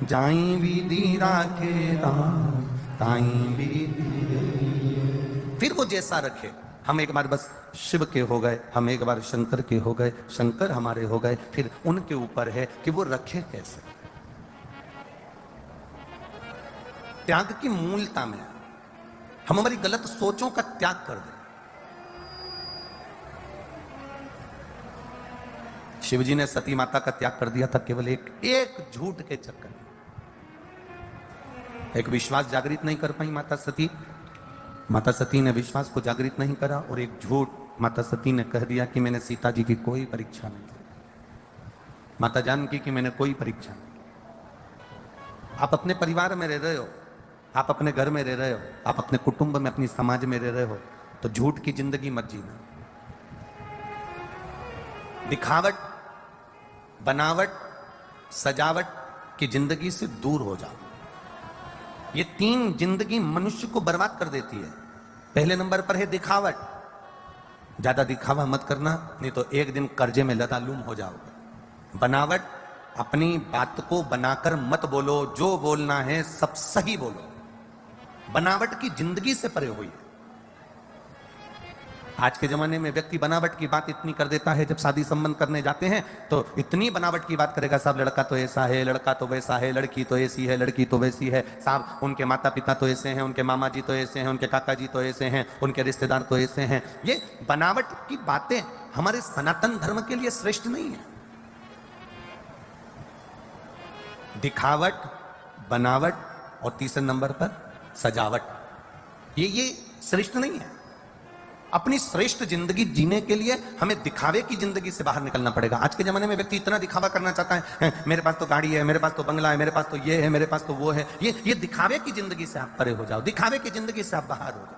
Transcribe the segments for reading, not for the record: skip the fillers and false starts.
जाई विधि राखे राम ताई विधि। फिर वो जैसा रखे। हम एक बार बस शिव के हो गए, हम एक बार शंकर के हो गए, शंकर हमारे हो गए, फिर उनके ऊपर है कि वो रखे कैसे। त्याग की मूलता में हम हमारी गलत सोचों का त्याग कर दें। शिवजी ने सती माता का त्याग कर दिया था केवल एक झूठ के चक्कर में। एक विश्वास जागृत नहीं कर पाई माता सती ने विश्वास को जागृत नहीं करा, और एक झूठ माता सती ने कह दिया कि मैंने सीता जी की कोई परीक्षा नहीं की, माता जानकी की मैंने कोई परीक्षा नहीं। आप अपने परिवार में रह रहे हो, आप अपने घर में रह रहे हो, आप अपने कुटुंब में, अपनी समाज में रह रहे हो, तो झूठ की जिंदगी मत जीना। दिखावट, बनावट, सजावट की जिंदगी से दूर हो जाओ। ये तीन जिंदगी मनुष्य को बर्बाद कर देती है। पहले नंबर पर है दिखावट। ज्यादा दिखावा मत करना, नहीं तो एक दिन कर्जे में लतालूम हो जाओगे। बनावट, अपनी बात को बनाकर मत बोलो, जो बोलना है सब सही बोलो। बनावट की जिंदगी से परे हुई। आज के जमाने में व्यक्ति बनावट की बात इतनी कर देता है, जब शादी संबंध करने जाते हैं तो इतनी बनावट की बात करेगा, साहब लड़का तो ऐसा है, लड़का तो वैसा है, लड़की तो ऐसी है, लड़की तो वैसी है, साहब उनके माता पिता तो ऐसे हैं, उनके मामा जी तो ऐसे हैं, उनके काका जी तो ऐसे हैं, उनके रिश्तेदार तो ऐसे हैं। ये बनावट की बातें हमारे सनातन धर्म के लिए श्रेष्ठ नहीं है। दिखावट, बनावट और तीसरे नंबर पर सजावट, ये श्रेष्ठ नहीं है। अपनी श्रेष्ठ जिंदगी जीने के लिए हमें दिखावे की जिंदगी से बाहर निकलना पड़ेगा। आज के जमाने में व्यक्ति इतना दिखावा करना चाहता है, मेरे पास तो गाड़ी है, मेरे पास तो बंगला है, मेरे पास तो ये है, मेरे पास तो वो है। ये दिखावे की जिंदगी से आप परे हो जाओ, दिखावे की जिंदगी से आप बाहर हो जाओ।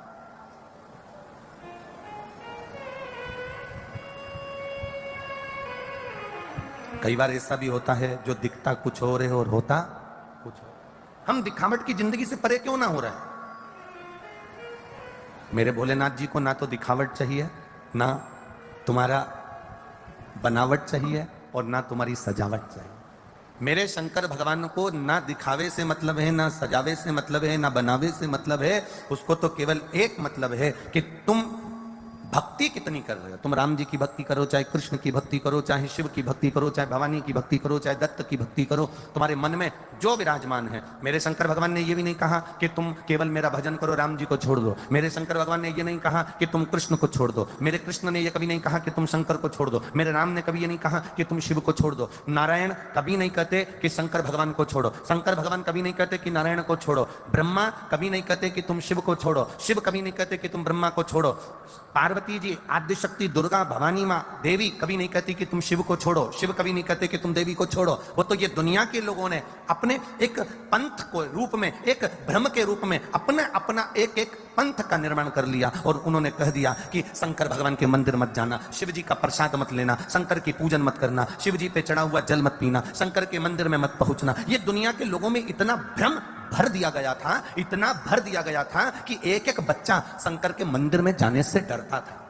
कई बार ऐसा भी होता है जो दिखता कुछ और है और होता कुछ और। हम दिखावट की जिंदगी से परे क्यों ना हो रहे हैं? मेरे भोलेनाथ जी को ना तो दिखावट चाहिए, ना तुम्हारा बनावट चाहिए, और ना तुम्हारी सजावट चाहिए। मेरे शंकर भगवान को ना दिखावे से मतलब है, ना सजावे से मतलब है, ना बनावे से मतलब है। उसको तो केवल एक मतलब है कि तुम भक्ति कितनी कर रहे हो। तुम राम जी की भक्ति करो, चाहे कृष्ण की भक्ति करो, चाहे शिव की भक्ति करो, चाहे भवानी की भक्ति करो, चाहे दत्त की भक्ति करो, तुम्हारे मन में जो विराजमान है। मेरे शंकर भगवान ने यह भी नहीं कहा कि तुम केवल मेरा भजन करो, राम जी को छोड़ दो। मेरे शंकर भगवान ने यह नहीं कहा कि तुम कृष्ण को छोड़ दो। मेरे कृष्ण ने यह कभी नहीं कहा कि तुम शंकर को छोड़ दो। मेरे राम ने कभी यह नहीं कहा कि तुम शिव को छोड़ दो। नारायण कभी नहीं कहते कि शंकर भगवान को छोड़ो, शंकर भगवान कभी नहीं कहते कि नारायण को छोड़ो। ब्रह्मा कभी नहीं कहते कि तुम शिव को छोड़ो, शिव कभी नहीं कहते कि तुम ब्रह्मा को छोड़ो। पार्वती जी, आद्य शक्ति दुर्गा, भवानी माँ, देवी कभी नहीं कहती कि तुम शिव को छोड़ो, शिव कभी नहीं कहते कि तुम देवी को छोड़ो। वो तो ये दुनिया के लोगों ने अपने एक पंथ को रूप में, एक भ्रम के रूप में अपना एक पंथ का निर्माण कर लिया, और उन्होंने कह दिया कि शंकर भगवान के मंदिर मत जाना, शिव जी का प्रसाद मत लेना, शंकर की पूजन मत करना, शिव जी पे चढ़ा हुआ जल मत पीना, शंकर के मंदिर में मत पहुंचना। ये दुनिया के लोगों में इतना भ्रम भर दिया गया था, इतना भर दिया गया था कि एक एक बच्चा शंकर के मंदिर में जाने से डरता था।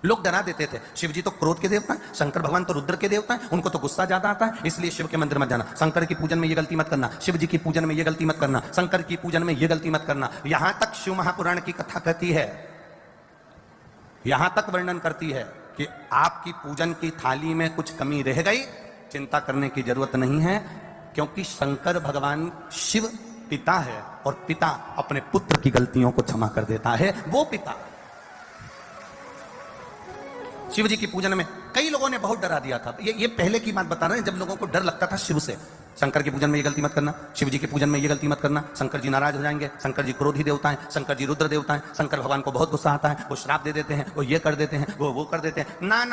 लोग डरा देते थे, शिव जी तो क्रोध के देवता है, शंकर भगवान तो रुद्र के देवता है, उनको तो गुस्सा ज्यादा आता है, इसलिए शिव के मंदिर मत जाना, शंकर की पूजन में ये गलती मत करना, शिव जी की पूजन में ये गलती मत करना, शंकर की पूजन में ये गलती मत करना। यहां तक शिव महापुराण की कथा कहती है, यहां तक वर्णन करती है कि आपकी पूजन की थाली में कुछ कमी रह गई, चिंता करने की जरूरत नहीं है, क्योंकि शंकर भगवान शिव पिता है, और पिता अपने पुत्र की गलतियों को क्षमा कर देता है। वो पिता शिव जी की पूजन में कई लोगों ने बहुत डरा दिया था। ये पहले की बात बता रहे हैं, जब लोगों को डर लगता था शिव से। शंकर की पूजन में ये गलती मत करना, शिव जी के पूजन में ये गलती मत करना, शंकर जी नाराज हो जाएंगे, शंकर जी क्रोधी देवता हैं, शंकर जी रुद्र देवता हैं, शंकर भगवान को बहुत गुस्सा आता है, वो श्राप दे देते हैं, वो ये कर देते हैं, वो कर देते हैं। ना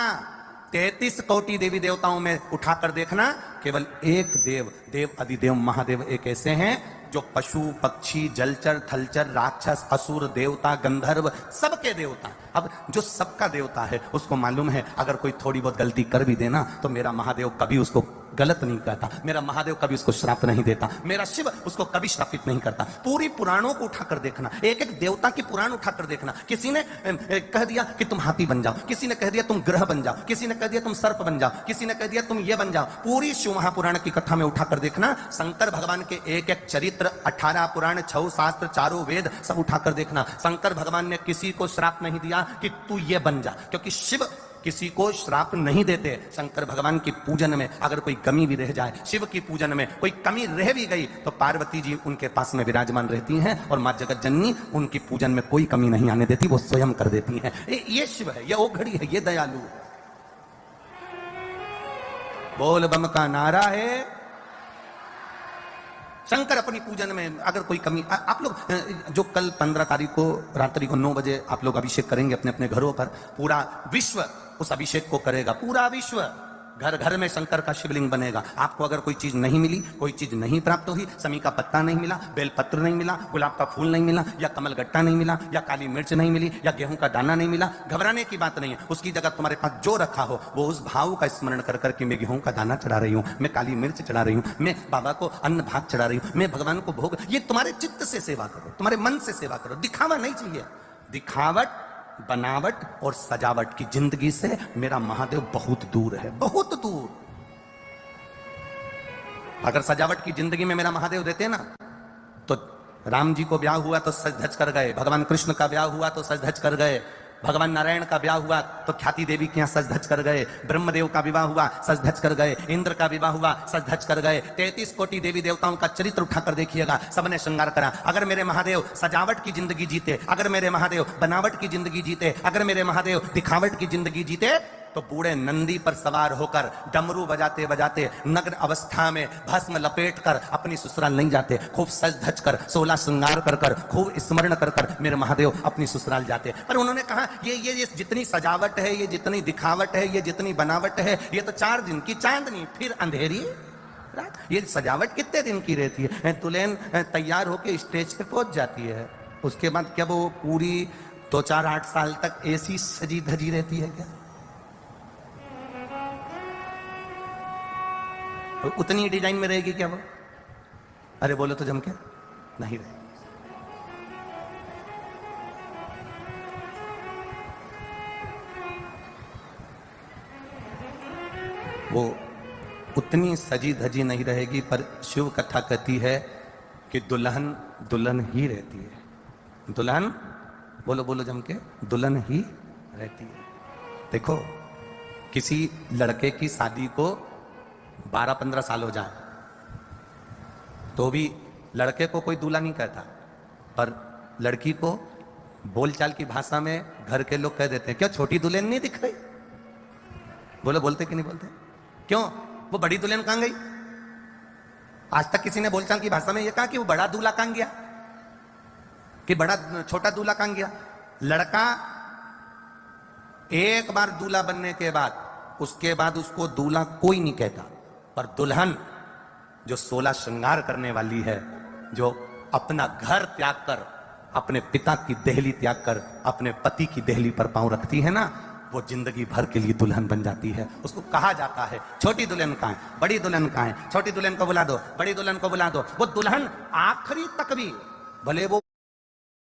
33 कोटि देवी देवताओं में उठाकर देखना, केवल एक देव अधिदेव महादेव एक ऐसे हैं जो पशु पक्षी जलचर थलचर राक्षस असुर देवता गंधर्व सबके देवता। अब जो सबका देवता है उसको मालूम है, अगर कोई थोड़ी बहुत गलती कर भी देना तो मेरा महादेव कभी उसको गलत नहीं कहता, मेरा महादेव कभी उसको श्राप नहीं देता, मेरा शिव उसको कभी श्रापित नहीं करता। पूरी पुराणों को उठाकर देखना, एक एक देवता की पुराण उठाकर देखना। किसी ने कह दिया कि तुम हाथी बन जाओ, किसी ने कह दिया तुम ग्रह बन जाओ, किसी ने कह दिया तुम सर्प बन जाओ, किसी ने कह दिया तुम ये बन जाओ। पूरी शिव महापुराण की कथा में उठाकर देखना, शंकर भगवान के एक एक चरित्र, 18 पुराण, 6 शास्त्र, 4 वेद सब उठाकर देखना। शंकर भगवान ने किसी को श्राप नहीं दिया कि तू ये बन जा, क्योंकि शिव किसी को श्राप नहीं देते। शंकर भगवान की पूजन में अगर कोई कमी भी रह जाए, शिव की पूजन में कोई कमी रह भी गई, तो पार्वती जी उनके पास में विराजमान रहती हैं और मां जगत जननी उनकी पूजन में कोई कमी नहीं आने देती, वो स्वयं कर देती हैं। ये शिव है, ये ओघड़ी है, ये दयालु है। बोल बम का नारा है। शंकर अपनी पूजन में अगर कोई कमी, आप लोग जो कल 15 तारीख को रात्रि को 9 बजे आप लोग अभिषेक करेंगे अपने अपने घरों पर, पूरा विश्व उस अभिषेक को करेगा, पूरा विश्व, घर घर में शंकर का शिवलिंग बनेगा। आपको अगर कोई चीज नहीं मिली, कोई चीज नहीं प्राप्त हुई, समी का पत्ता नहीं मिला, बेलपत्र नहीं मिला, गुलाब का फूल नहीं मिला, या कमल गट्टा नहीं मिला, या काली मिर्च नहीं मिली, या गेहूं का दाना नहीं मिला, घबराने की बात नहीं है। उसकी जगह तुम्हारे पास जो रखा हो, वो उस भाव का स्मरण कर करके मैं गेहूं का दाना चढ़ा रही हूं, मैं काली मिर्च चढ़ा रही हूं, मैं बाबा को अन्न भात चढ़ा रही हूं, मैं भगवान को भोग, ये तुम्हारे चित्त से सेवा करो, तुम्हारे मन से सेवा करो। दिखावा नहीं चाहिए। दिखावट, बनावट और सजावट की जिंदगी से मेरा महादेव बहुत दूर है, बहुत दूर। अगर सजावट की जिंदगी में मेरा महादेव देते ना, तो राम जी को ब्याह हुआ तो सज धज कर गए, भगवान कृष्ण का ब्याह हुआ तो सज धज कर गए, भगवान नारायण का ब्याह हुआ तो ख्याति देवी के यहाँ सज धज कर गए, ब्रह्मदेव का विवाह हुआ सज धज कर गए, इंद्र का विवाह हुआ सज धज कर गए। 33 कोटि देवी देवताओं का चरित्र उठाकर देखिएगा, सबने श्रृंगार करा। अगर मेरे महादेव सजावट की जिंदगी जीते, अगर मेरे महादेव बनावट की जिंदगी जीते, अगर मेरे महादेव दिखावट की जिंदगी जीते, तो बूढ़े नंदी पर सवार होकर डमरू बजाते बजाते नग्न अवस्था में भस्म लपेट कर अपनी ससुराल नहीं जाते, खूब सज धज कर 16 श्रृंगार कर कर खूब स्मरण कर कर मेरे महादेव अपनी ससुराल जाते। पर उन्होंने कहा ये जितनी सजावट है, ये जितनी दिखावट है, ये जितनी बनावट है, ये तो 4 दिन की चांदनी फिर अंधेरी रात। ये सजावट कितने दिन की रहती है? दुल्हन तैयार होकर स्टेज पे पहुंच जाती है, उसके बाद क्या वो पूरी 2, 4, 8 साल तक ऐसी सजी धजी रहती है क्या? उतनी डिजाइन में रहेगी क्या वो? अरे बोलो तो जम के नहीं रहेगी। वो उतनी सजी धजी नहीं रहेगी, पर शिव कथा कहती है कि दुल्हन दुल्हन ही रहती है। दुल्हन बोलो बोलो जम के, दुल्हन ही रहती है। देखो, किसी लड़के की शादी को 12-15 साल हो जाए तो भी लड़के को कोई दूल्हा नहीं कहता, पर लड़की को बोलचाल की भाषा में घर के लोग कह देते हैं, क्यों छोटी दुल्हन नहीं दिख रही? बोलो, बोलते कि नहीं बोलते? क्यों, वो बड़ी दुल्हन कहां गई? आज तक किसी ने बोलचाल की भाषा में ये कहा कि वो बड़ा दूल्हा कहां गया, कि बड़ा छोटा दूल्हा कहां गया? लड़का एक बार दूल्हा बनने के बाद उसके बाद उसको दूल्हा कोई नहीं कहता, पर दुल्हन जो 16 श्रृंगार करने वाली है, जो अपना घर त्याग कर, अपने पिता की देहली त्याग कर अपने पति की देहली पर पांव रखती है ना, वो जिंदगी भर के लिए दुल्हन बन जाती है। उसको कहा जाता है छोटी दुल्हन कहां है, बड़ी दुल्हन कहां है, छोटी दुल्हन को बुला दो, बड़ी दुल्हन को बुला दो। वो दुल्हन आखिरी तक भी, भले वो